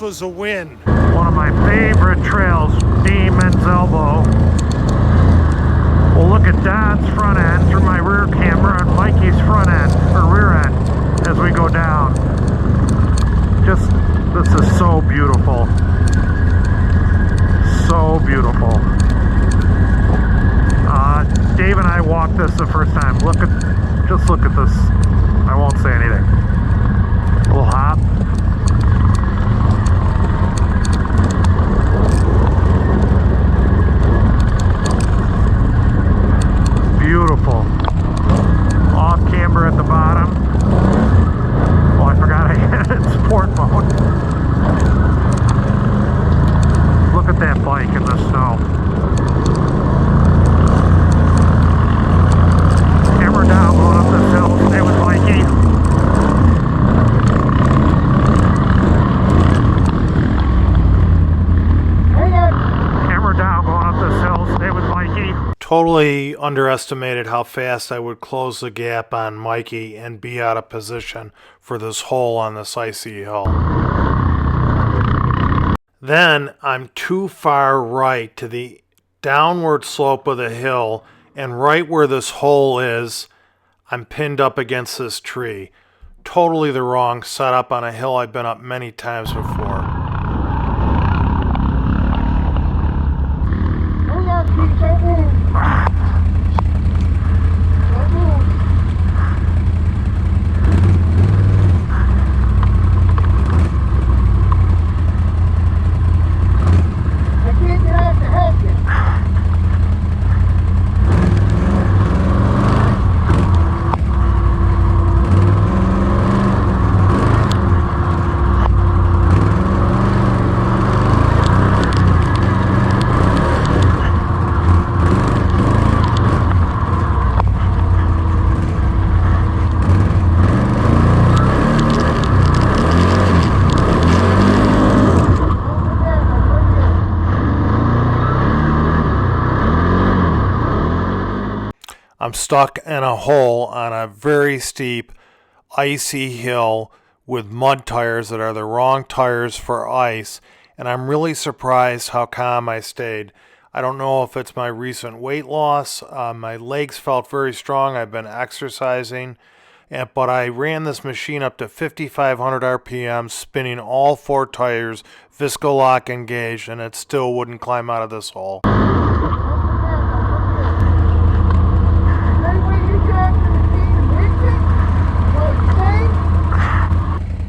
was a win. One of my favorite trails, Demon's Elbow. We'll look at Don's front end through my rear camera and Mikey's front end, or rear end, as we go down. This is so beautiful. So beautiful. Dave and I walked this the first time. Just look at this. I won't say anything. A little hop. Beautiful. Off camber at the bottom. Oh, I forgot I had it in sport mode. Look at that bike in the snow. Camera down, going up this hill. Stay with Mikey. Camera down, going up this hill. Stay with Mikey. Totally underestimated how fast I would close the gap on Mikey and be out of position for this hole on this icy hill. Then I'm too far right to the downward slope of the hill, and right where this hole is, I'm pinned up against this tree. Totally the wrong setup on a hill I've been up many times before. I'm stuck in a hole on a very steep, icy hill with mud tires that are the wrong tires for ice, and I'm really surprised how calm I stayed. I don't know if it's my recent weight loss. My legs felt very strong. I've been exercising, but I ran this machine up to 5,500 RPM, spinning all four tires, Visco-Lock engaged, and it still wouldn't climb out of this hole.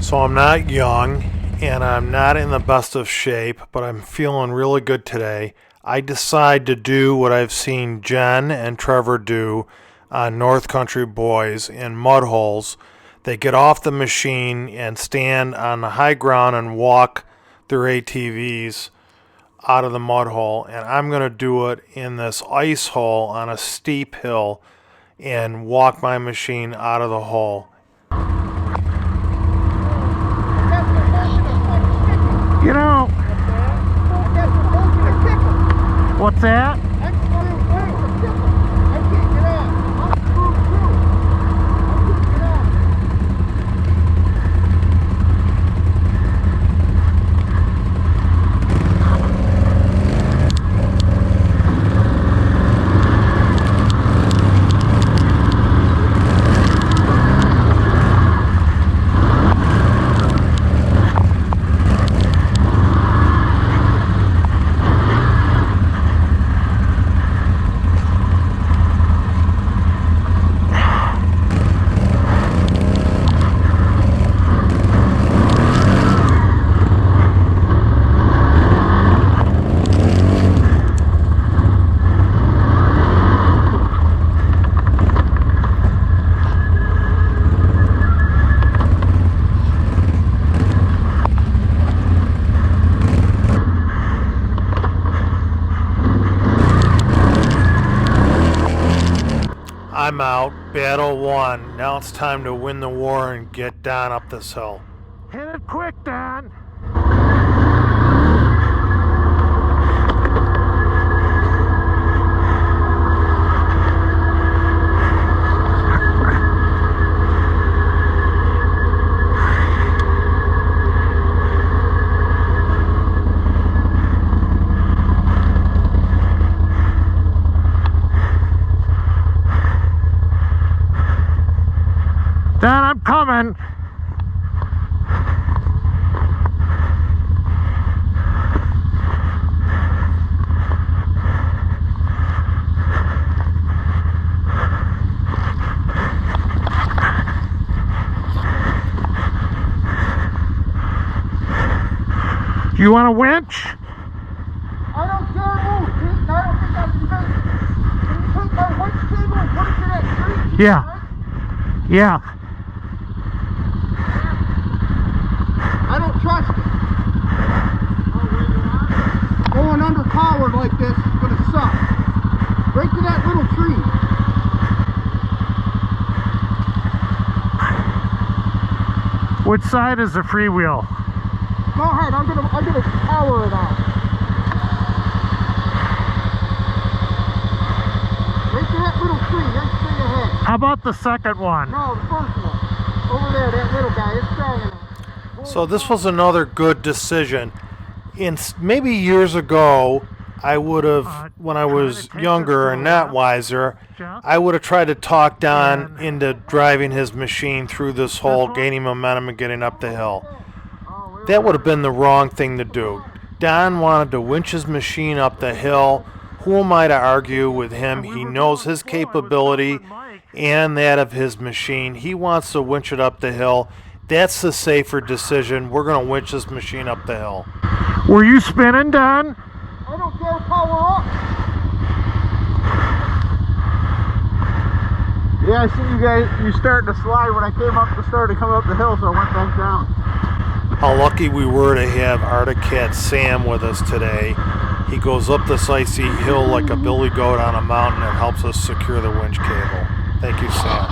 So I'm not young, and I'm not in the best of shape, but I'm feeling really good today. I decide to do what I've seen Jen and Trevor do on North Country Boys in mud holes. They get off the machine and stand on the high ground and walk their ATVs out of the mud hole, and I'm going to do it in this ice hole on a steep hill and walk my machine out of the hole. You know, what's that? I'm out. Battle won. Now it's time to win the war and get Don up this hill. Hit it quick, Don. Dan, I'm coming. You want a winch? I don't care who, Pete. I don't think I can make it. Can you take my winch cable and put it to that tree? Yeah. Right? Yeah. I don't trust it. Going underpowered like this is going to suck. Right to that little tree. Which side is the freewheel? Go ahead, I'm gonna power it out. Right to that little tree, right straight ahead. How about the second one? No, the first one. Over there, that little guy, it's strong enough. So this was another good decision. Maybe years ago, I would have, when I was younger and not wiser, I would have tried to talk Don into driving his machine through this hole, gaining momentum and getting up the hill. That would have been the wrong thing to do. Don wanted to winch his machine up the hill. Who am I to argue with him? He knows his capability and that of his machine. He wants to winch it up the hill. That's the safer decision. We're going to winch this machine up the hill. Were you spinning, Don? I don't care, power up. Yeah, I see you guys, you starting to slide when I started to come up the hill, so I went back down. How lucky we were to have Arctic Cat Sam with us today. He goes up this icy hill like a billy goat on a mountain and helps us secure the winch cable. Thank you, Sam.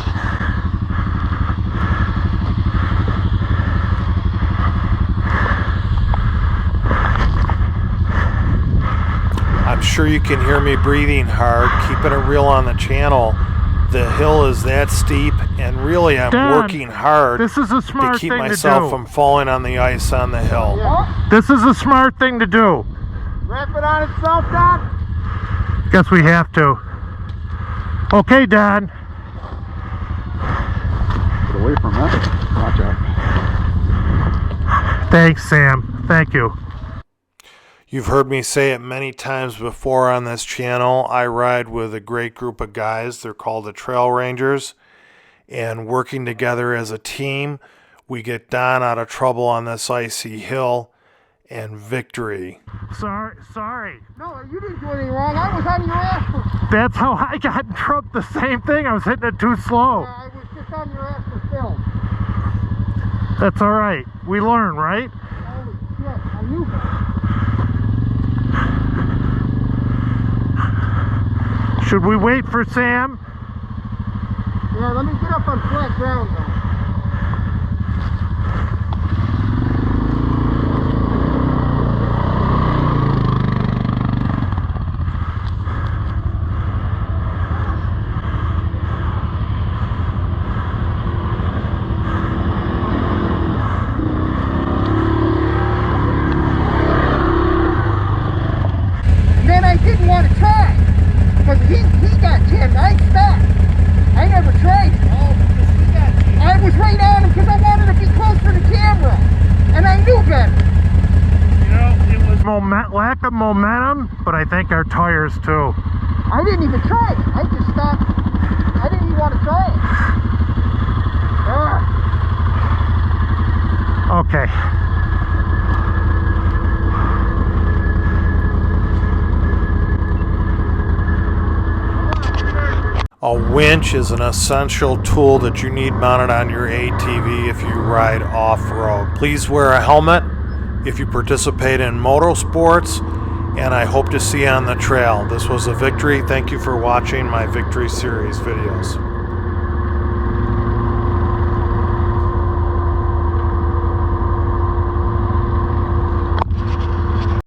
I'm sure you can hear me breathing hard, keeping it real on the channel. The hill is that steep, and really I'm working hard this is a smart to keep thing myself to do. from falling on the ice on the hill. Yeah. This is a smart thing to do. Wrap it on itself, Don? Guess we have to. Okay, Don. Get away from that. Watch out. Thanks, Sam. Thank you. You've heard me say it many times before on this channel. I ride with a great group of guys. They're called the Trail Rangers. And working together as a team, we get Don out of trouble on this icy hill and victory. Sorry. No, you didn't do anything wrong. I was on your ass for... That's how I got in trouble. The same thing. I was hitting it too slow. I was just on your ass for film. That's all right. We learn, right? Holy shit, I knew that. Should we wait for Sam? Yeah, let me get up on flat ground though. Man, I didn't want to try. Because he got jammed. I stopped. I never tried. I was right on him because I wanted to be closer to camera. And I knew better. You know, it was lack of momentum, but I think our tires too. I didn't even try it. I just stopped. I didn't even want to try it. Okay. A winch is an essential tool that you need mounted on your ATV if you ride off-road. Please wear a helmet if you participate in motorsports, and I hope to see you on the trail. This was a victory. Thank you for watching my Victory Series videos.